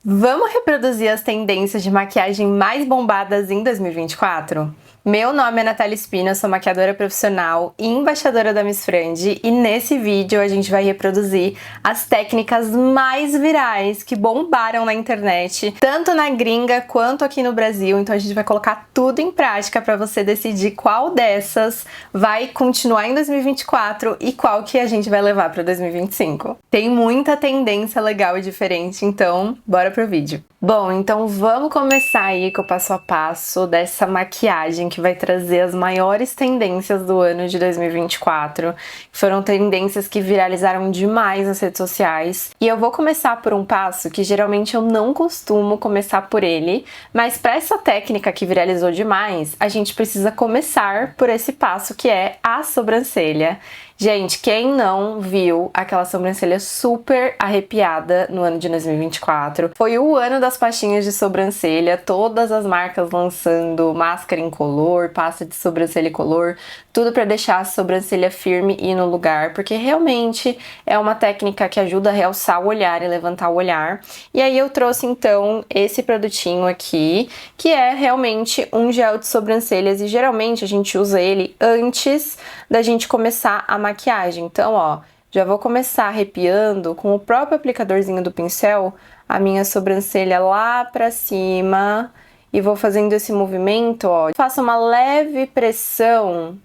Vamos reproduzir as tendências de maquiagem mais bombadas em 2024? Meu nome é Natália Espina, sou maquiadora profissional e embaixadora da Miss Frandy, e nesse vídeo a gente vai reproduzir as técnicas mais virais que bombaram na internet, tanto na gringa quanto aqui no Brasil. Então a gente vai colocar tudo em prática para você decidir qual dessas vai continuar em 2024 e qual que a gente vai levar para 2025. Tem muita tendência legal e diferente, então bora pro vídeo. Bom, então vamos começar aí com o passo a passo dessa maquiagem que vai trazer as maiores tendências do ano de 2024. Foram tendências que viralizaram demais nas redes sociais. E eu vou começar por um passo que geralmente eu não costumo começar por ele, mas para essa técnica que viralizou demais, a gente precisa começar por esse passo que é a sobrancelha. Gente, quem não viu aquela sobrancelha super arrepiada no ano de 2024? Foi o ano das pastinhas de sobrancelha, todas as marcas lançando máscara incolor, pasta de sobrancelha incolor, tudo para deixar a sobrancelha firme e no lugar, porque realmente é uma técnica que ajuda a realçar o olhar e levantar o olhar. E aí eu trouxe então esse produtinho aqui, que é realmente um gel de sobrancelhas, e geralmente a gente usa ele antes da gente começar a maquiagem. Então, ó, já vou começar arrepiando com o próprio aplicadorzinho do pincel a minha sobrancelha lá pra cima e vou fazendo esse movimento, ó. Faço uma leve pressão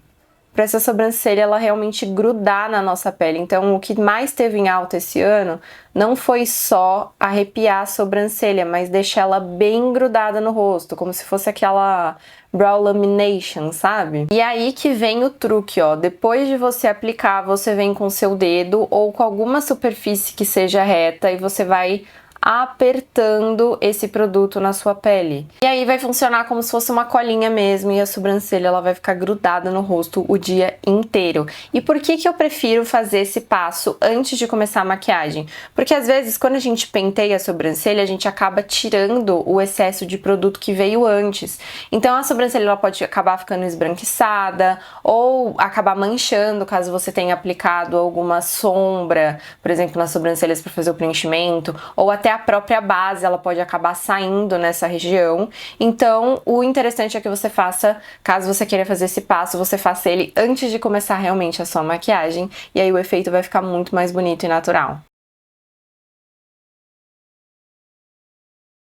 para essa sobrancelha ela realmente grudar na nossa pele. Então, o que mais teve em alta esse ano não foi só arrepiar a sobrancelha, mas deixar ela bem grudada no rosto, como se fosse aquela brow lamination, sabe? E aí que vem o truque, ó. Depois de você aplicar, você vem com o seu dedo ou com alguma superfície que seja reta e você vai apertando esse produto na sua pele. E aí vai funcionar como se fosse uma colinha mesmo, e a sobrancelha ela vai ficar grudada no rosto o dia inteiro. E por que que eu prefiro fazer esse passo antes de começar a maquiagem? Porque às vezes quando a gente penteia a sobrancelha, a gente acaba tirando o excesso de produto que veio antes. Então a sobrancelha ela pode acabar ficando esbranquiçada ou acabar manchando caso você tenha aplicado alguma sombra, por exemplo, nas sobrancelhas para fazer o preenchimento, ou até a própria base, ela pode acabar saindo nessa região. Então, o interessante é que você faça, caso você queira fazer esse passo, você faça ele antes de começar realmente a sua maquiagem, e aí o efeito vai ficar muito mais bonito e natural.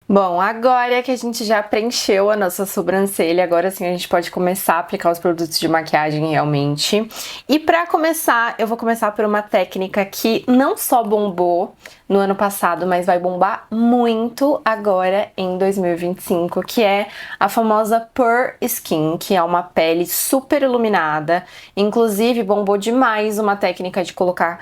Bom, agora que a gente já preencheu a nossa sobrancelha, agora sim a gente pode começar a aplicar os produtos de maquiagem realmente. E pra começar, eu vou começar por uma técnica que não só bombou no ano passado, mas vai bombar muito agora em 2025, que é a famosa Pore Skin, que é uma pele super iluminada. Inclusive, bombou demais uma técnica de colocar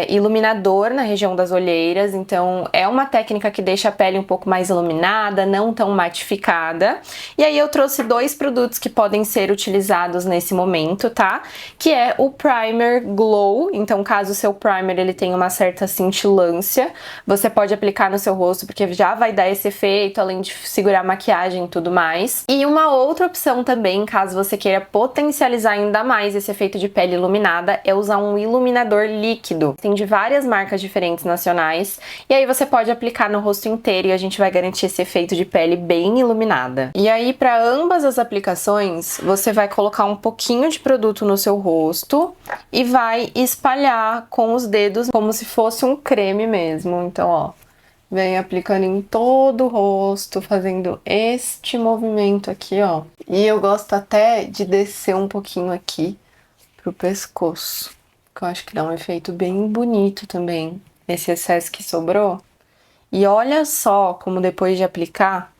iluminador na região das olheiras. Então, é uma técnica que deixa a pele um pouco mais iluminada, não tão matificada. E aí eu trouxe dois produtos que podem ser utilizados nesse momento, tá? Que é o Primer Glow. Então, caso o seu primer ele tenha uma certa cintilância, você pode aplicar no seu rosto, porque já vai dar esse efeito, além de segurar a maquiagem e tudo mais. E uma outra opção também, caso você queira potencializar ainda mais esse efeito de pele iluminada, é usar um iluminador líquido. Tem de várias marcas diferentes nacionais, e aí você pode aplicar no rosto inteiro e a gente vai garantir esse efeito de pele bem iluminada. E aí, para ambas as aplicações, você vai colocar um pouquinho de produto no seu rosto e vai espalhar com os dedos como se fosse um creme mesmo. Então, ó, vem aplicando em todo o rosto, fazendo este movimento aqui, ó. E eu gosto até de descer um pouquinho aqui pro pescoço, que eu acho que dá um efeito bem bonito também, esse excesso que sobrou. E olha só como depois de aplicar,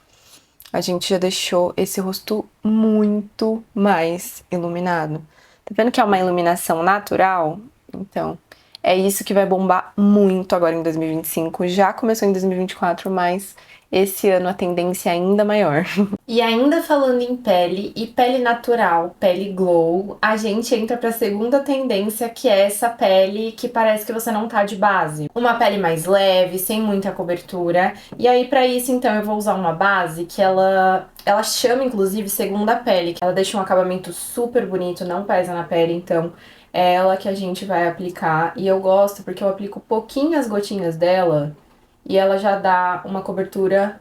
a gente já deixou esse rosto muito mais iluminado. Tá vendo que é uma iluminação natural? Então, é isso que vai bombar muito agora em 2025. Já começou em 2024, mas esse ano a tendência é ainda maior. E ainda falando em pele e pele natural, pele glow, a gente entra para a segunda tendência, que é essa pele que parece que você não tá de base. Uma pele mais leve, sem muita cobertura. E aí para isso, então, eu vou usar uma base que ela chama inclusive segunda pele, que ela deixa um acabamento super bonito, não pesa na pele, então é ela que a gente vai aplicar. E eu gosto porque eu aplico pouquinhas gotinhas dela e ela já dá uma cobertura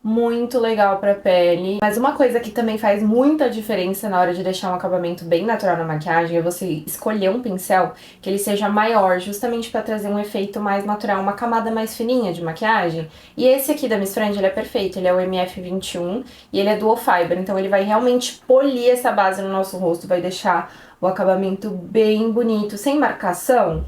muito legal pra pele. Mas uma coisa que também faz muita diferença na hora de deixar um acabamento bem natural na maquiagem é você escolher um pincel que ele seja maior, justamente pra trazer um efeito mais natural, uma camada mais fininha de maquiagem. E esse aqui da Miss Friend, ele é perfeito, ele é o MF21 e ele é dual fiber, então ele vai realmente polir essa base no nosso rosto, vai deixar o acabamento bem bonito, sem marcação.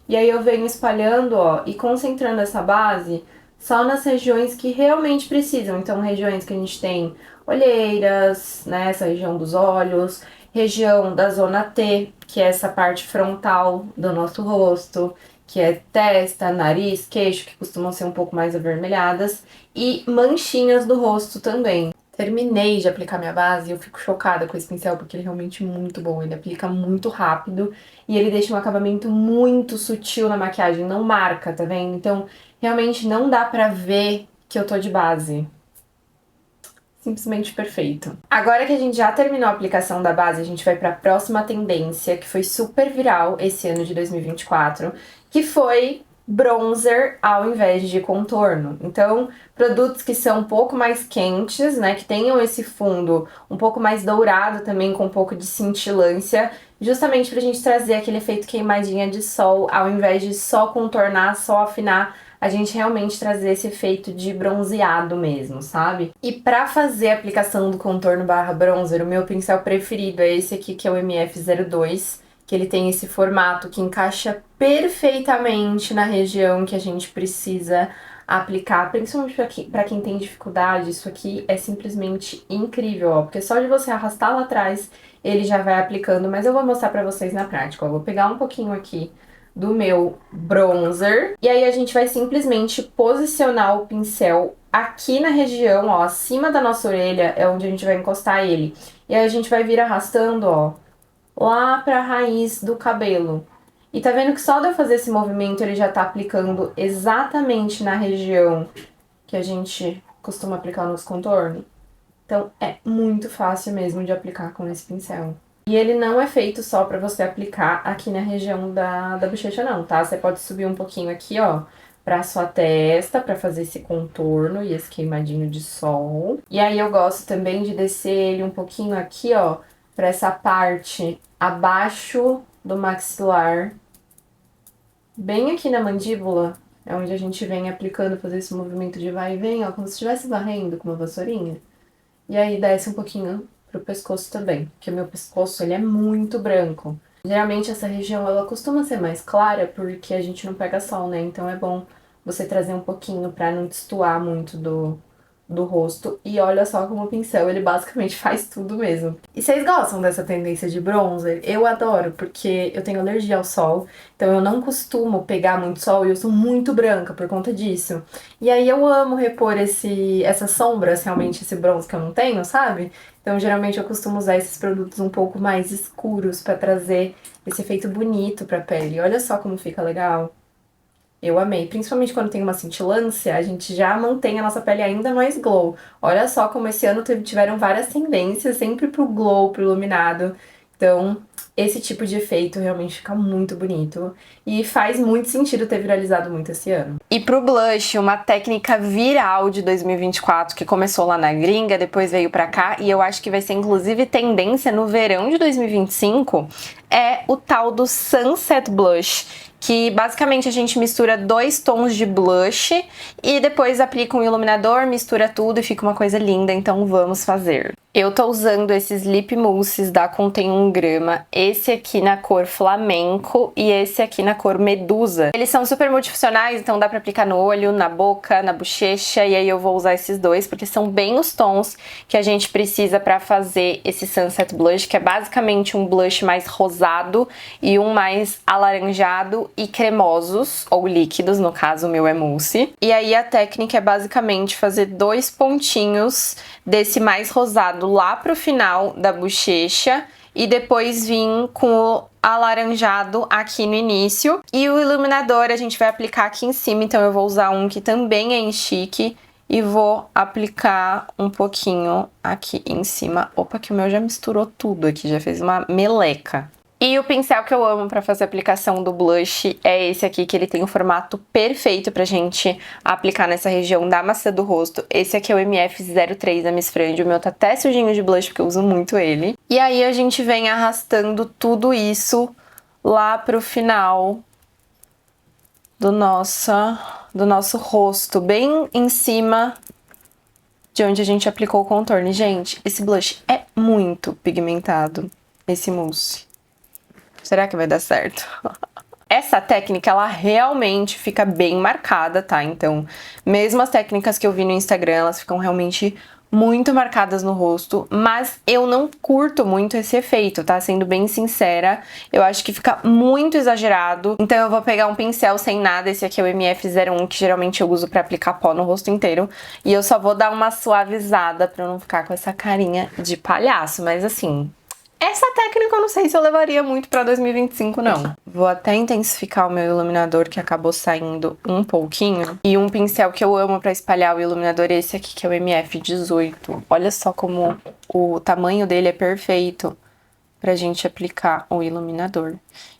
E aí eu venho espalhando, ó, e concentrando essa base só nas regiões que realmente precisam. Então, regiões que a gente tem olheiras, né, essa região dos olhos, região da zona T, que é essa parte frontal do nosso rosto, que é testa, nariz, queixo, que costumam ser um pouco mais avermelhadas, e manchinhas do rosto também. Terminei de aplicar minha base e eu fico chocada com esse pincel porque ele é realmente muito bom, ele aplica muito rápido e ele deixa um acabamento muito sutil na maquiagem, não marca, tá vendo? Então, realmente não dá pra ver que eu tô de base. Simplesmente perfeito. Agora que a gente já terminou a aplicação da base, a gente vai pra próxima tendência, que foi super viral esse ano de 2024, que foi bronzer ao invés de contorno. Então, produtos que são um pouco mais quentes, né, que tenham esse fundo um pouco mais dourado também, com um pouco de cintilância, justamente pra gente trazer aquele efeito queimadinha de sol, ao invés de só contornar, só afinar, a gente realmente trazer esse efeito de bronzeado mesmo, sabe? E pra fazer a aplicação do contorno barra bronzer, o meu pincel preferido é esse aqui, que é o MF02, que ele tem esse formato que encaixa perfeitamente na região que a gente precisa aplicar, principalmente pra quem tem dificuldade. Isso aqui é simplesmente incrível, ó, porque só de você arrastar lá atrás, ele já vai aplicando, mas eu vou mostrar pra vocês na prática, ó. Eu vou pegar um pouquinho aqui do meu bronzer. E aí a gente vai simplesmente posicionar o pincel aqui na região, ó, acima da nossa orelha, é onde a gente vai encostar ele. E aí a gente vai vir arrastando, ó, lá pra raiz do cabelo. E tá vendo que só de eu fazer esse movimento, ele já tá aplicando exatamente na região que a gente costuma aplicar nos contornos? Então é muito fácil mesmo de aplicar com esse pincel. E ele não é feito só pra você aplicar aqui na região da bochecha não, tá? Você pode subir um pouquinho aqui, ó, pra sua testa, pra fazer esse contorno e esse queimadinho de sol. E aí eu gosto também de descer ele um pouquinho aqui, ó, pra essa parte abaixo do maxilar, bem aqui na mandíbula, é onde a gente vem aplicando, fazer esse movimento de vai e vem, ó, como se estivesse varrendo com uma vassourinha. E aí desce um pouquinho pro pescoço também, porque o meu pescoço, ele é muito branco. Geralmente essa região, ela costuma ser mais clara porque a gente não pega sol, né? Então é bom você trazer um pouquinho pra não destoar muito do rosto. E olha só como o pincel, ele basicamente faz tudo mesmo. E vocês gostam dessa tendência de bronzer? Eu adoro, porque eu tenho alergia ao sol, então eu não costumo pegar muito sol e eu sou muito branca por conta disso. E aí eu amo repor essas sombras, realmente, esse bronze que eu não tenho, sabe? Então geralmente eu costumo usar esses produtos um pouco mais escuros pra trazer esse efeito bonito pra pele. Olha só como fica legal. Eu amei, principalmente quando tem uma cintilância, a gente já mantém a nossa pele ainda mais glow. Olha só como esse ano tiveram várias tendências, sempre pro glow, pro iluminado. Então, esse tipo de efeito realmente fica muito bonito e faz muito sentido ter viralizado muito esse ano. E pro blush, uma técnica viral de 2024 que começou lá na gringa, depois veio pra cá e eu acho que vai ser inclusive tendência no verão de 2025, é o tal do Sunset Blush, que basicamente a gente mistura 2 tons de blush e depois aplica um iluminador, mistura tudo e fica uma coisa linda, então vamos fazer. Eu tô usando esses lip mousses da Contém 1 grama, esse aqui na cor flamenco e esse aqui na cor medusa. Eles são super multifuncionais, então dá pra aplicar no olho, na boca, na bochecha, e aí eu vou usar esses dois, porque são bem os tons que a gente precisa pra fazer esse Sunset Blush, que é basicamente um blush mais rosado e um mais alaranjado e cremosos, ou líquidos, no caso o meu é mousse. E aí a técnica é basicamente fazer 2 pontinhos desse mais rosado lá pro final da bochecha e depois vir com o alaranjado aqui no início. E o iluminador a gente vai aplicar aqui em cima, então eu vou usar um que também é em chique e vou aplicar um pouquinho aqui em cima. Opa, que o meu já misturou tudo aqui, já fez uma meleca. E o pincel que eu amo pra fazer a aplicação do blush é esse aqui, que ele tem o formato perfeito pra gente aplicar nessa região da maçã do rosto. Esse aqui é o MF03 da Miss Frandy, o meu tá até sujinho de blush porque eu uso muito ele. E aí a gente vem arrastando tudo isso lá pro final do nosso rosto, bem em cima de onde a gente aplicou o contorno. E, gente, esse blush é muito pigmentado, esse mousse. Será que vai dar certo? Essa técnica, ela realmente fica bem marcada, tá? Então, mesmo as técnicas que eu vi no Instagram, elas ficam realmente muito marcadas no rosto, mas eu não curto muito esse efeito, tá? Sendo bem sincera, eu acho que fica muito exagerado. Então eu vou pegar um pincel sem nada, esse aqui é o MF01, que geralmente eu uso pra aplicar pó no rosto inteiro, e eu só vou dar uma suavizada pra não ficar com essa carinha de palhaço, mas assim... Essa técnica eu não sei se eu levaria muito pra 2025, não. Vou até intensificar o meu iluminador, que acabou saindo um pouquinho. E um pincel que eu amo pra espalhar o iluminador é esse aqui, que é o MF18. Olha só como o tamanho dele é perfeito pra gente aplicar o iluminador.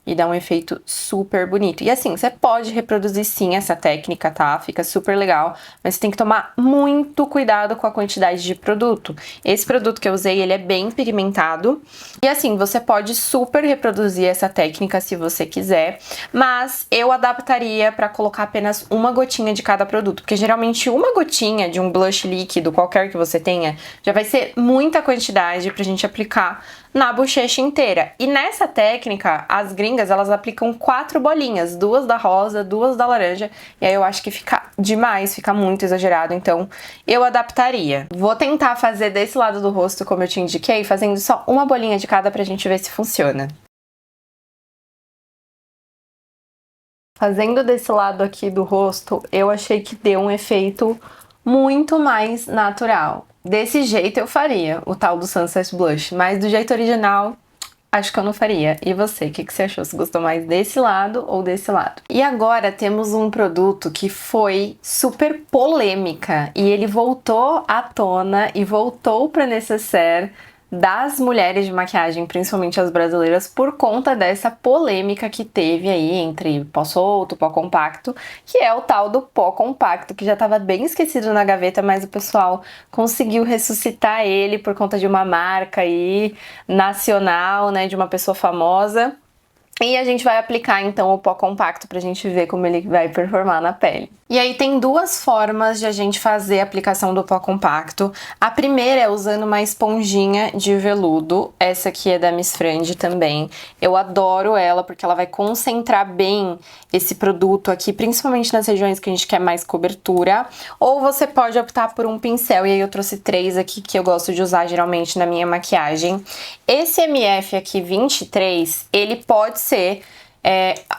E dá um efeito super bonito. E assim, você pode reproduzir sim essa técnica, tá? Fica super legal, mas você tem que tomar muito cuidado com a quantidade de produto. Esse produto que eu usei, ele é bem pigmentado. E assim, você pode super reproduzir essa técnica se você quiser, mas eu adaptaria pra colocar apenas uma gotinha de cada produto, porque geralmente uma gotinha de um blush líquido, qualquer que você tenha, já vai ser muita quantidade pra gente aplicar na bochecha inteira. E nessa técnica, as gringas, elas aplicam 4 bolinhas, 2 da rosa, 2 da laranja, e aí eu acho que fica demais, fica muito exagerado, então eu adaptaria. Vou tentar fazer desse lado do rosto, como eu te indiquei, fazendo só uma bolinha de cada pra gente ver se funciona. Fazendo desse lado aqui do rosto, eu achei que deu um efeito muito mais natural. Desse jeito eu faria o tal do Sunset Blush, mas do jeito original, acho que eu não faria. E você, o que você achou? Você gostou mais desse lado ou desse lado? E agora temos um produto que foi super polêmica e ele voltou à tona e voltou para necessaire das mulheres de maquiagem, principalmente as brasileiras, por conta dessa polêmica que teve aí entre pó solto, pó compacto, que é o tal do pó compacto, que já estava bem esquecido na gaveta, mas o pessoal conseguiu ressuscitar ele por conta de uma marca aí nacional, né, de uma pessoa famosa. E a gente vai aplicar então o pó compacto pra gente ver como ele vai performar na pele. E aí tem duas formas de a gente fazer a aplicação do pó compacto. A primeira é usando uma esponjinha de veludo. Essa aqui é da Miss Frandy também. Eu adoro ela porque ela vai concentrar bem esse produto aqui, principalmente nas regiões que a gente quer mais cobertura. Ou você pode optar por um pincel, e aí eu trouxe 3 aqui que eu gosto de usar geralmente na minha maquiagem. Esse MF aqui, 23, ele pode ser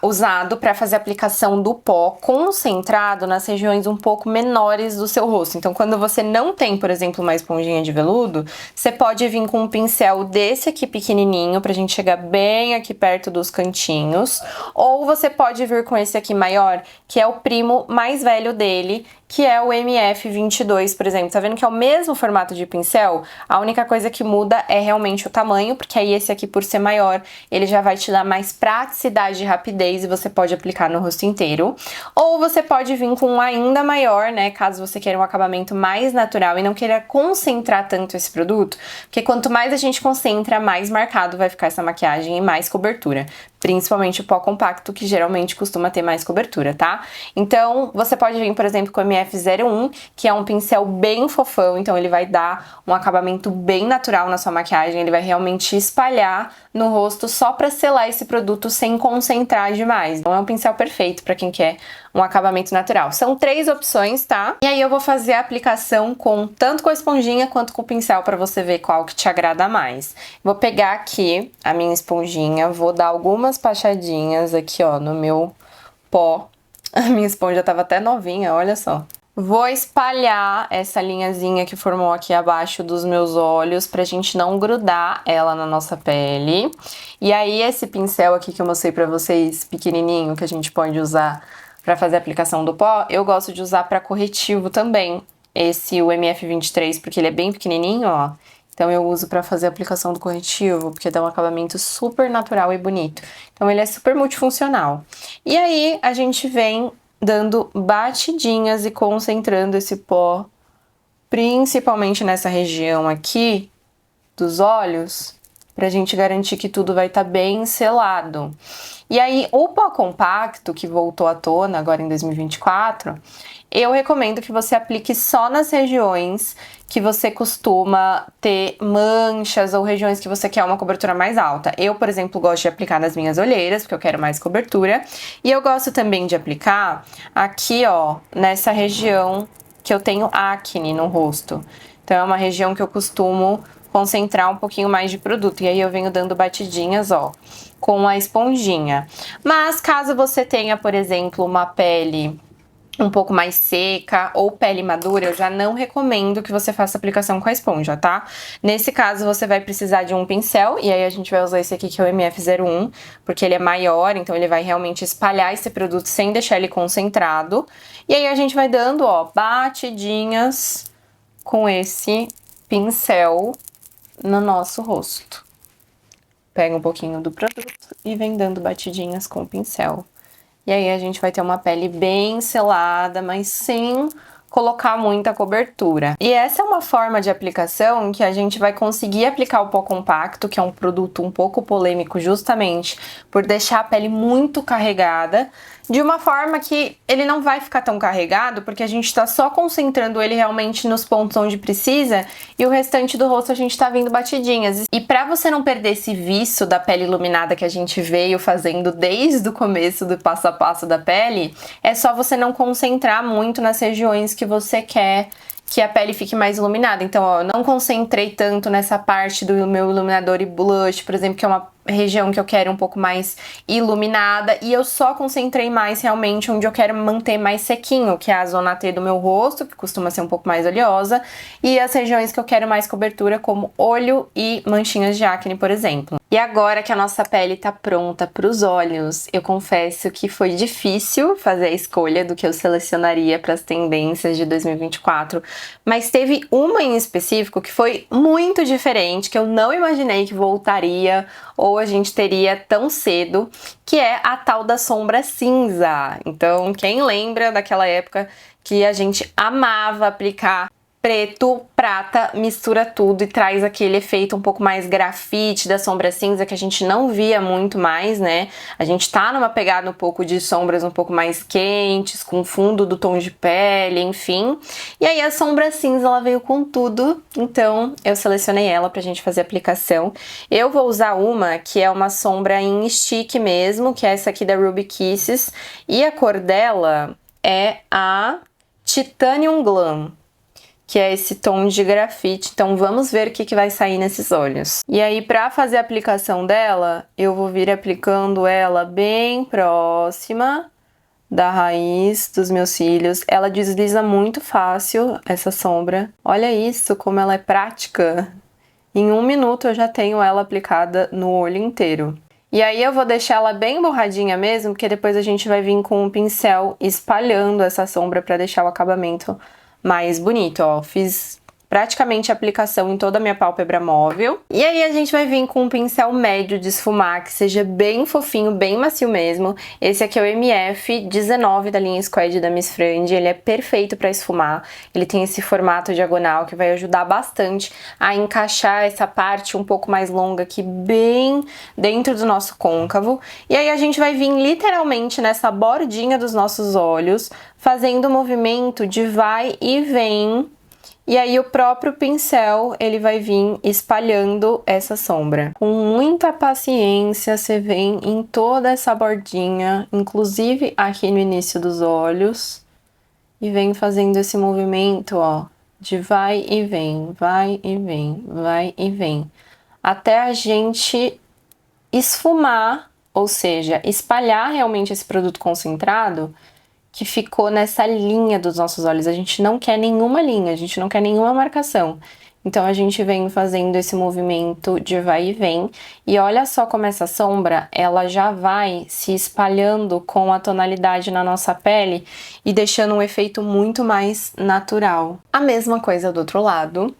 usado para fazer a aplicação do pó concentrado nas regiões um pouco menores do seu rosto. Então, quando você não tem, por exemplo, uma esponjinha de veludo, você pode vir com um pincel desse aqui pequenininho pra gente chegar bem aqui perto dos cantinhos, ou você pode vir com esse aqui maior, que é o primo mais velho dele, que é o MF22, por exemplo. Tá vendo que é o mesmo formato de pincel? A única coisa que muda é realmente o tamanho, porque aí esse aqui, por ser maior, ele já vai te dar mais praticidade e rapidez e você pode aplicar no rosto inteiro. Ou você pode vir com um ainda maior, né, caso você queira um acabamento mais natural e não queira concentrar tanto esse produto, porque quanto mais a gente concentra, mais marcado vai ficar essa maquiagem e mais cobertura. Principalmente o pó compacto, que geralmente costuma ter mais cobertura, tá? Então, você pode vir, por exemplo, com o MF01, que é um pincel bem fofão, então ele vai dar um acabamento bem natural na sua maquiagem, ele vai realmente espalhar no rosto só pra selar esse produto sem concentrar demais. Então é um pincel perfeito pra quem quer um acabamento natural. São 3 opções, tá? E aí eu vou fazer a aplicação tanto com a esponjinha quanto com o pincel pra você ver qual que te agrada mais. Vou pegar aqui a minha esponjinha, vou dar algumas passadinhas aqui, ó, no meu pó. A minha esponja tava até novinha, olha só. Vou espalhar essa linhazinha que formou aqui abaixo dos meus olhos pra gente não grudar ela na nossa pele. E aí esse pincel aqui que eu mostrei pra vocês, pequenininho, que a gente pode usar pra fazer a aplicação do pó, eu gosto de usar pra corretivo também. Esse, o MF23, porque ele é bem pequenininho, ó. Então eu uso pra fazer a aplicação do corretivo, porque dá um acabamento super natural e bonito. Então ele é super multifuncional. E aí a gente vem dando batidinhas e concentrando esse pó, principalmente nessa região aqui dos olhos, pra gente garantir que tudo vai estar bem selado. E aí, o pó compacto, que voltou à tona agora em 2024, eu recomendo que você aplique só nas regiões que você costuma ter manchas ou regiões que você quer uma cobertura mais alta. Eu, por exemplo, gosto de aplicar nas minhas olheiras, porque eu quero mais cobertura. E eu gosto também de aplicar aqui, ó, nessa região que eu tenho acne no rosto. Então, é uma região que eu costumo concentrar um pouquinho mais de produto. E aí eu venho dando batidinhas, ó, com a esponjinha. Mas caso você tenha, por exemplo, uma pele um pouco mais seca ou pele madura, eu já não recomendo que você faça aplicação com a esponja, tá? Nesse caso, você vai precisar de um pincel, e aí a gente vai usar esse aqui que é o MF01, porque ele é maior, então ele vai realmente espalhar esse produto sem deixar ele concentrado. E aí a gente vai dando, ó, batidinhas com esse pincel no nosso rosto. Pega um pouquinho do produto e vem dando batidinhas com o pincel. E aí a gente vai ter uma pele bem selada, mas sem colocar muita cobertura. E essa é uma forma de aplicação que a gente vai conseguir aplicar o pó compacto, que é um produto um pouco polêmico justamente por deixar a pele muito carregada, de uma forma que ele não vai ficar tão carregado, porque a gente tá só concentrando ele realmente nos pontos onde precisa e o restante do rosto a gente tá vindo batidinhas. E pra você não perder esse viço da pele iluminada que a gente veio fazendo desde o começo do passo a passo da pele, é só você não concentrar muito nas regiões que você quer que a pele fique mais iluminada. Então, ó, eu não concentrei tanto nessa parte do meu iluminador e blush, por exemplo, que é uma região que eu quero um pouco mais iluminada, e eu só concentrei mais realmente onde eu quero manter mais sequinho, que é a zona T do meu rosto, que costuma ser um pouco mais oleosa, e as regiões que eu quero mais cobertura, como olho e manchinhas de acne, por exemplo. E agora que a nossa pele tá pronta para os olhos, eu confesso que foi difícil fazer a escolha do que eu selecionaria para as tendências de 2024, mas teve uma em específico que foi muito diferente, que eu não imaginei que voltaria ou a gente teria tão cedo, que é a tal da sombra cinza. Então, quem lembra daquela época que a gente amava aplicar preto, prata, mistura tudo e traz aquele efeito um pouco mais grafite da sombra cinza que a gente não via muito mais, né? A gente tá numa pegada um pouco de sombras um pouco mais quentes, com fundo do tom de pele, enfim. E aí a sombra cinza, ela veio com tudo, então eu selecionei ela pra gente fazer a aplicação. Eu vou usar uma que é uma sombra em stick mesmo, que é essa aqui da Ruby Kisses, e a cor dela é a Titanium Glam, que é esse tom de grafite. Então vamos ver o que vai sair nesses olhos. E aí, pra fazer a aplicação dela, eu vou vir aplicando ela bem próxima da raiz dos meus cílios. Ela desliza muito fácil, essa sombra. Olha isso, como ela é prática. Em 1 minuto eu já tenho ela aplicada no olho inteiro. E aí eu vou deixar ela bem borradinha mesmo, porque depois a gente vai vir com um pincel espalhando essa sombra para deixar o acabamento mais bonito, ó. Fiz praticamente a aplicação em toda a minha pálpebra móvel. E aí a gente vai vir com um pincel médio de esfumar, que seja bem fofinho, bem macio mesmo. Esse aqui é o MF19 da linha Squad da Miss Frandy. Ele é perfeito para esfumar. Ele tem esse formato diagonal que vai ajudar bastante a encaixar essa parte um pouco mais longa aqui bem dentro do nosso côncavo. E aí a gente vai vir literalmente nessa bordinha dos nossos olhos, fazendo o movimento de vai e vem. E aí o próprio pincel, ele vai vir espalhando essa sombra. Com muita paciência, você vem em toda essa bordinha, inclusive aqui no início dos olhos, e vem fazendo esse movimento, ó, de vai e vem, vai e vem, vai e vem, até a gente esfumar, ou seja, espalhar realmente esse produto concentrado que ficou nessa linha dos nossos olhos. A gente não quer nenhuma linha, a gente não quer nenhuma marcação. Então a gente vem fazendo esse movimento de vai e vem. E olha só como essa sombra, ela já vai se espalhando com a tonalidade na nossa pele e deixando um efeito muito mais natural. A mesma coisa do outro lado.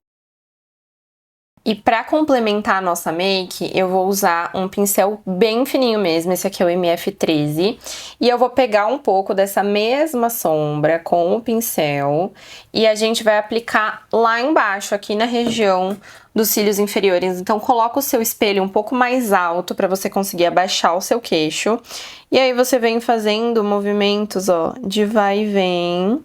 E pra complementar a nossa make, eu vou usar um pincel bem fininho mesmo, esse aqui é o MF13. E eu vou pegar um pouco dessa mesma sombra com o pincel e a gente vai aplicar lá embaixo, aqui na região dos cílios inferiores. Então coloca o seu espelho um pouco mais alto pra você conseguir abaixar o seu queixo. E aí você vem fazendo movimentos, ó, de vai e vem,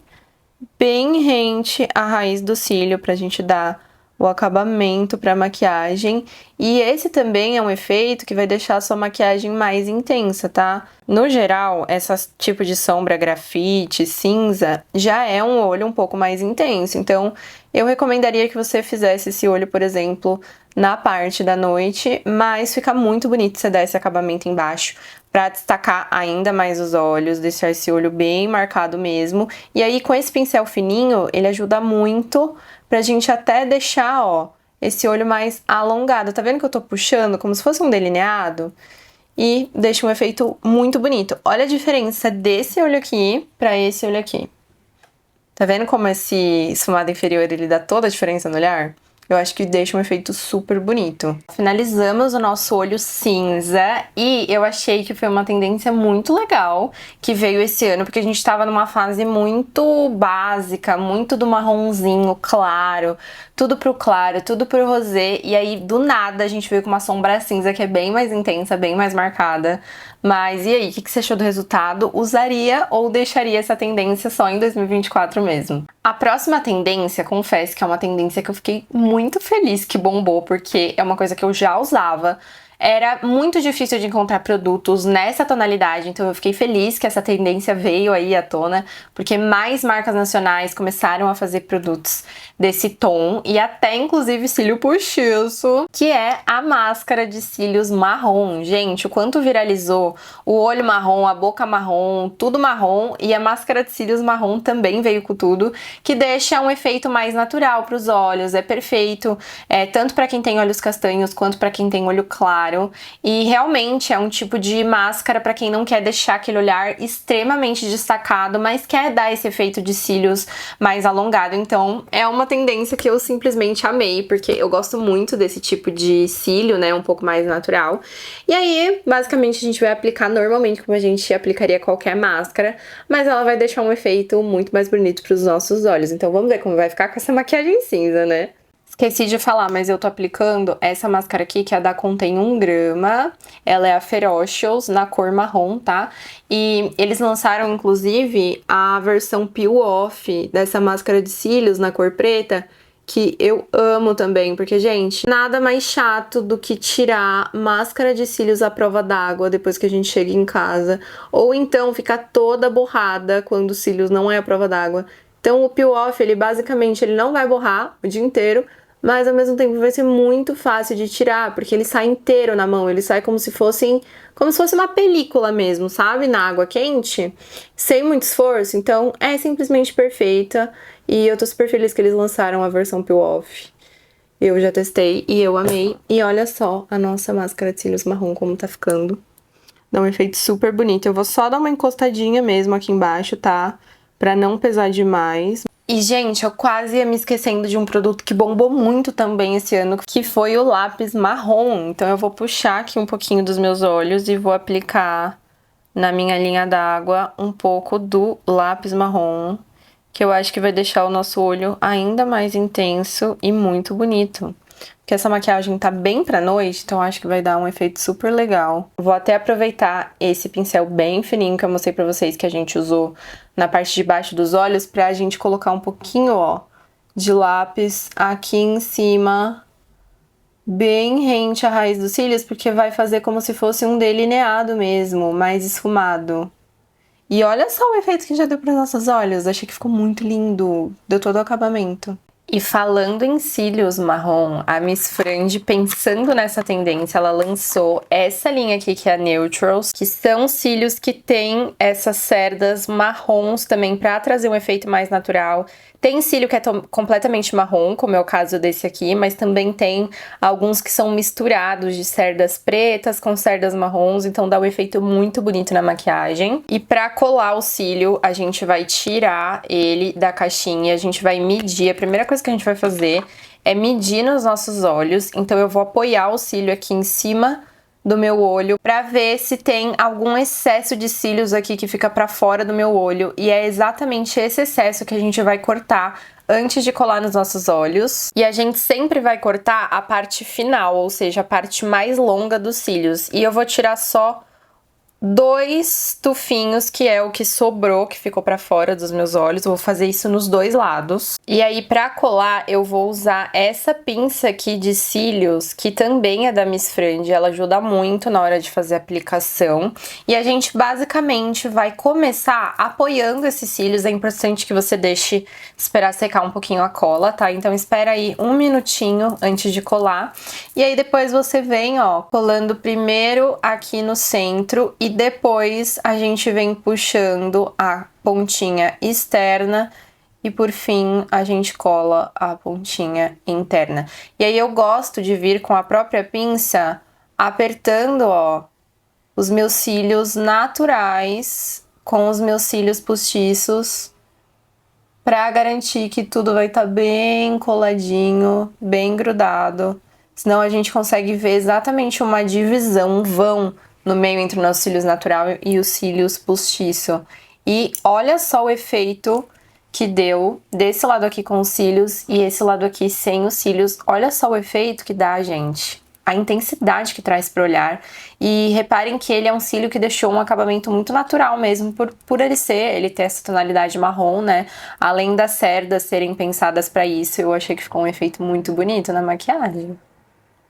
bem rente à raiz do cílio pra gente dar o acabamento para maquiagem. E esse também é um efeito que vai deixar a sua maquiagem mais intensa, tá? No geral, esse tipo de sombra grafite, cinza, já é um olho um pouco mais intenso. Então, eu recomendaria que você fizesse esse olho, por exemplo, na parte da noite, mas fica muito bonito você dar esse acabamento embaixo para destacar ainda mais os olhos, deixar esse olho bem marcado mesmo. E aí, com esse pincel fininho, ele ajuda muito pra gente até deixar, ó, esse olho mais alongado. Tá vendo que eu tô puxando como se fosse um delineado? E deixa um efeito muito bonito. Olha a diferença desse olho aqui pra esse olho aqui. Tá vendo como esse esfumado inferior, ele dá toda a diferença no olhar? Eu acho que deixa um efeito super bonito. Finalizamos o nosso olho cinza e eu achei que foi uma tendência muito legal que veio esse ano, porque a gente tava numa fase muito básica, muito do marronzinho claro, tudo pro claro, tudo pro rosé, e aí do nada a gente veio com uma sombra cinza que é bem mais intensa, bem mais marcada. Mas e aí, o que você achou do resultado? Usaria ou deixaria essa tendência só em 2024 mesmo? A próxima tendência, confesso que é uma tendência que eu fiquei muito feliz que bombou, porque é uma coisa que eu já usava. Era muito difícil de encontrar produtos nessa tonalidade, então eu fiquei feliz que essa tendência veio aí à tona, porque mais marcas nacionais começaram a fazer produtos desse tom, e até inclusive cílio postiço, que é a máscara de cílios marrom. Gente, o quanto viralizou o olho marrom, a boca marrom, tudo marrom, e a máscara de cílios marrom também veio com tudo, que deixa um efeito mais natural para os olhos, é perfeito, tanto para quem tem olhos castanhos quanto para quem tem olho claro. E realmente é um tipo de máscara para quem não quer deixar aquele olhar extremamente destacado, mas quer dar esse efeito de cílios mais alongado. Então é uma tendência que eu simplesmente amei, porque eu gosto muito desse tipo de cílio, né, um pouco mais natural. E aí, basicamente, a gente vai aplicar normalmente como a gente aplicaria qualquer máscara, mas ela vai deixar um efeito muito mais bonito para os nossos olhos. Então vamos ver como vai ficar com essa maquiagem cinza, né? Esqueci de falar, mas eu tô aplicando essa máscara aqui, que é da Contém 1 grama. Ela é a Ferocious, na cor marrom, tá? E eles lançaram, inclusive, a versão Peel Off dessa máscara de cílios na cor preta, que eu amo também, porque, gente, nada mais chato do que tirar máscara de cílios à prova d'água depois que a gente chega em casa, ou então ficar toda borrada quando os cílios não é à prova d'água. Então o Peel Off, ele basicamente ele não vai borrar o dia inteiro, mas ao mesmo tempo vai ser muito fácil de tirar, porque ele sai inteiro na mão, ele sai como se fosse uma película mesmo, sabe? Na água quente, sem muito esforço, então é simplesmente perfeita. E eu tô super feliz que eles lançaram a versão Peel Off. Eu já testei e eu amei. E olha só a nossa máscara de cílios marrom como tá ficando. Dá um efeito super bonito. Eu vou só dar uma encostadinha mesmo aqui embaixo, tá? Pra não pesar demais. E, gente, eu quase ia me esquecendo de um produto que bombou muito também esse ano, que foi o lápis marrom. Então eu vou puxar aqui um pouquinho dos meus olhos e vou aplicar na minha linha d'água um pouco do lápis marrom, que eu acho que vai deixar o nosso olho ainda mais intenso e muito bonito. Porque essa maquiagem tá bem pra noite, então acho que vai dar um efeito super legal. Vou até aproveitar esse pincel bem fininho que eu mostrei pra vocês que a gente usou na parte de baixo dos olhos pra gente colocar um pouquinho, ó, de lápis aqui em cima, bem rente à raiz dos cílios, porque vai fazer como se fosse um delineado mesmo, mais esfumado. E olha só o efeito que já deu para os nossos olhos, achei que ficou muito lindo, deu todo o acabamento. E falando em cílios marrom, a Miss Frange, pensando nessa tendência, ela lançou essa linha aqui, que é a Neutrals, que são cílios que tem essas cerdas marrons também, pra trazer um efeito mais natural. Tem cílio que é completamente marrom, como é o caso desse aqui, mas também tem alguns que são misturados de cerdas pretas com cerdas marrons, então dá um efeito muito bonito na maquiagem. E pra colar o cílio, a gente vai tirar ele da caixinha, a gente vai medir. A primeira coisa que a gente vai fazer é medir nos nossos olhos, então eu vou apoiar o cílio aqui em cima do meu olho pra ver se tem algum excesso de cílios aqui que fica pra fora do meu olho, e é exatamente esse excesso que a gente vai cortar antes de colar nos nossos olhos. E a gente sempre vai cortar a parte final, ou seja, a parte mais longa dos cílios. E eu vou tirar só 2 tufinhos, que é o que sobrou, que ficou pra fora dos meus olhos. Eu vou fazer isso nos 2 lados. E aí, pra colar, eu vou usar essa pinça aqui de cílios, que também é da Miss Frandy. Ela ajuda muito na hora de fazer a aplicação. E a gente, basicamente, vai começar apoiando esses cílios. É importante que você deixe esperar secar um pouquinho a cola, tá? Então, espera aí 1 minutinho antes de colar. E aí, depois você vem, ó, colando primeiro aqui no centro e depois a gente vem puxando a pontinha externa e por fim a gente cola a pontinha interna. E aí eu gosto de vir com a própria pinça apertando, ó, os meus cílios naturais com os meus cílios postiços pra garantir que tudo vai estar bem coladinho, bem grudado. Senão a gente consegue ver exatamente uma divisão, um vão no meio entre o nosso cílios natural e os cílios postiço. E olha só o efeito que deu desse lado aqui com os cílios e esse lado aqui sem os cílios. Olha só o efeito que dá, gente. A intensidade que traz pro olhar. E reparem que ele é um cílio que deixou um acabamento muito natural mesmo, por ele ter essa tonalidade marrom, né? Além das cerdas serem pensadas pra isso, eu achei que ficou um efeito muito bonito na maquiagem.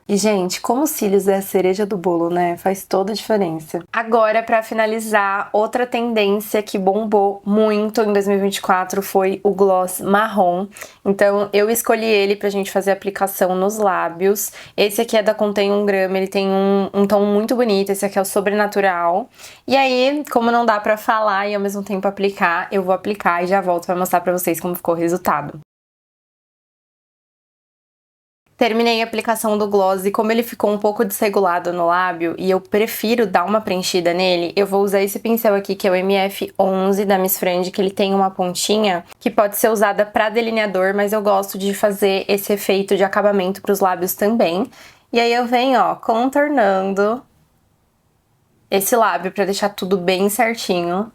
E, gente, como os cílios é a cereja do bolo, né? Faz toda a diferença. Agora, pra finalizar, outra tendência que bombou muito em 2024 foi o gloss marrom. Então, eu escolhi ele pra gente fazer a aplicação nos lábios. Esse aqui é da Contém 1 grama, ele tem um tom muito bonito. Esse aqui é o Sobrenatural. E aí, como não dá pra falar e ao mesmo tempo aplicar, eu vou aplicar e já volto pra mostrar pra vocês como ficou o resultado. Terminei a aplicação do gloss e como ele ficou um pouco desregulado no lábio e eu prefiro dar uma preenchida nele, eu vou usar esse pincel aqui que é o MF11 da Miss Frandy, que ele tem uma pontinha que pode ser usada para delineador, mas eu gosto de fazer esse efeito de acabamento para os lábios também. E aí eu venho, ó, contornando esse lábio para deixar tudo bem certinho.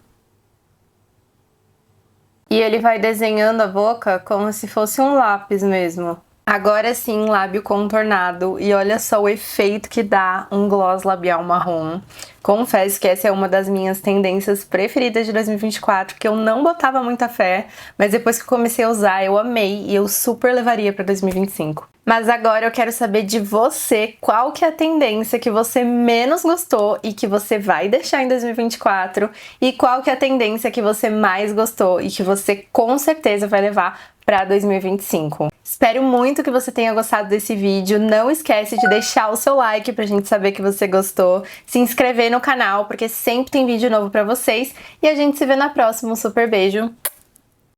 E ele vai desenhando a boca como se fosse um lápis mesmo. Agora sim, lábio contornado, e olha só o efeito que dá um gloss labial marrom. Confesso que essa é uma das minhas tendências preferidas de 2024, que eu não botava muita fé, mas depois que eu comecei a usar, eu amei e eu super levaria para 2025. Mas agora eu quero saber de você, qual que é a tendência que você menos gostou e que você vai deixar em 2024, e qual que é a tendência que você mais gostou e que você com certeza vai levar para 2025. Espero muito que você tenha gostado desse vídeo. Não esquece de deixar o seu like pra gente saber que você gostou. Se inscrever no canal, porque sempre tem vídeo novo pra vocês. E a gente se vê na próxima. Um super beijo.